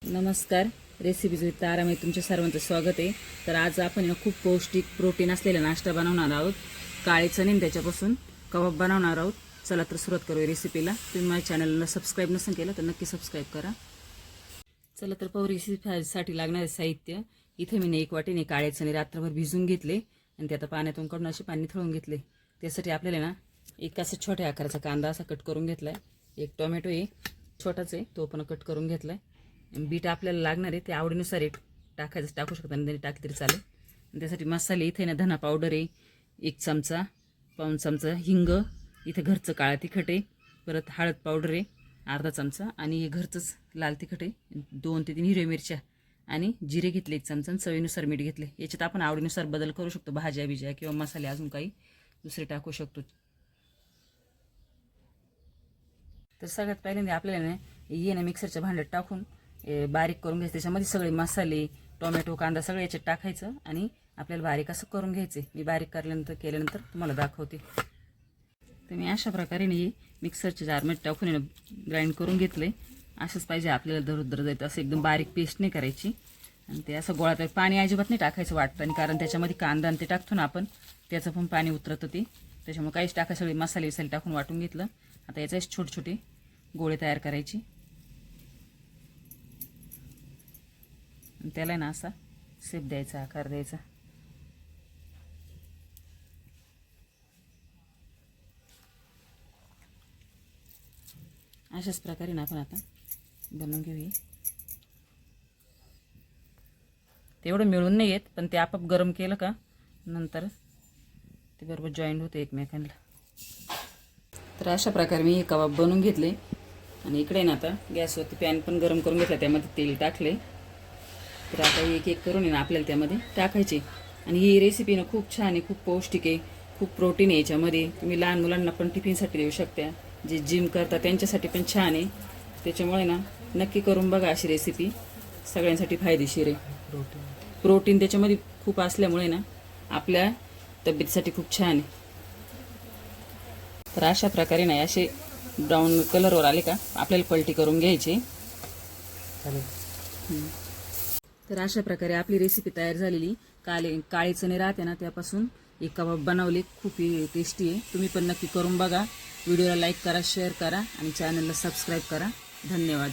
नमस्कार. Recipes with तारामध्ये तुमच्या सर्वांचं स्वागत आहे. तर आज आपण खूप पौष्टिक प्रोटीन असलेला नाश्ता बनवणार आहोत. काळे चणे त्याच्यापासून कबाब बनवणार आहोत. चला तर सुरुवात करूया रेसिपीला. तुम्ही माझ्या चॅनलला सबस्क्राईब नसेल केलं तर नक्की सबस्क्राईब करा. चला तर पाहू रेसिपीसाठी लागणारे साहित्य. इथे मी 1 वाटीने काळे चणे रात्रभर भिजून घेतले आणि ते आता पाण्यातून काढून असे पाणी थळून घेतले. त्यासाठी आपल्याला ना एक असं छोट्या आकाराचा कांदा असा कट करून घेतलाय. एक टोमॅटो आहे छोटाच आहे तो पण कट करून घेतलाय. बीट आपल्याला लागणार आहे ते आवडीनुसार टाकायचं टाकू शकता आणि त्यांनी टाकली तरी चालेल. त्यासाठी मसाले इथे ना धना पावडर आहे 1 चमचा, पाऊण चमचा हिंग, इथे घरचं काळं तिखट आहे, परत हळद पावडर आहे अर्धा चमचा आणि हे घरचंच लाल तिखट आहे 2 ते 3 हिरव्या मिरच्या आणि जिरे घेतले 1 चमचा आणि चवीनुसार मीठ घेतले. याच्यात आपण आवडीनुसार बदल करू शकतो. भाज्या बिज्या किंवा मसाले अजून काही दुसरे टाकू शकतो. तर सगळ्यात पहिल्यांदा आपल्याला ना हे ना मिक्सरच्या भांड्यात टाकून बारीक करून घ्यायचं. त्याच्यामध्ये सगळे मसाले टोमॅटो कांदा सगळं याच्यात टाकायचं आणि आपल्याला बारीक असं करून घ्यायचं. मी बारीक केल्यानंतर तुम्हाला दाखवते. तर मी अशा प्रकारे नाही मिक्सरच्या जारमध्ये टाकून ग्राइंड करून घेतले. असंच पाहिजे आपल्याला दररोज जायचं असं एकदम बारीक पेस्ट नाही करायची. आणि ते असं गोळा पाणी अजिबात नाही टाकायचं वाटतं आणि कारण त्याच्यामध्ये कांदा आणि ते टाकतो ना आपण त्याचं पण पाणी उतरतं ते त्याच्यामुळे काहीच टाकायचं. सगळे मसाले टाकून वाटून घेतलं. आता याचे छोटे छोटे गोळे तयार करायचे. त्याला ना असा शेप द्यायचा आकार द्यायचा. अशाच प्रकारे ना आपण आता बनवून घेऊया. तेवढं मिळून नाही येत पण ते आपोआप गरम केलं का नंतर ते बरोबर जॉईंट होते एकमेकांना. तर अशा प्रकारे मी हे कबाब बनवून घेतले आणि इकडे ना आता गॅसवरती पॅन पण गरम करून घेतला, त्यामध्ये तेल टाकले. तर आता एक एक करून ना आपल्याला त्यामध्ये टाकायचे. आणि ही रेसिपी ना खूप छान आहे, खूप पौष्टिक आहे, खूप प्रोटीन आहे याच्यामध्ये. तुम्ही लहान मुलांना पण टिफिनसाठी देऊ शकता, जे जिम करतात त्यांच्यासाठी पण छान आहे. त्याच्यामुळे ना नक्की करून बघा अशी रेसिपी, सगळ्यांसाठी फायदेशीर आहे. प्रोटीन त्याच्यामध्ये खूप असल्यामुळे ना आपल्या तब्येतीसाठी खूप छान आहे. तर अशा प्रकारे नाही असे ब्राऊन कलरवर आले का आपल्याला पलटी करून घ्यायची. तर अशा प्रकारे आपली रेसिपी तयार झालेली. काळे चणे राहते ना त्यापासून एक कबाब बनवले, खूप टेस्टी आहे. तुम्ही पण नक्की करून बघा. व्हिडिओला लाईक करा, शेअर करा आणि चॅनलला सबस्क्राईब करा. धन्यवाद.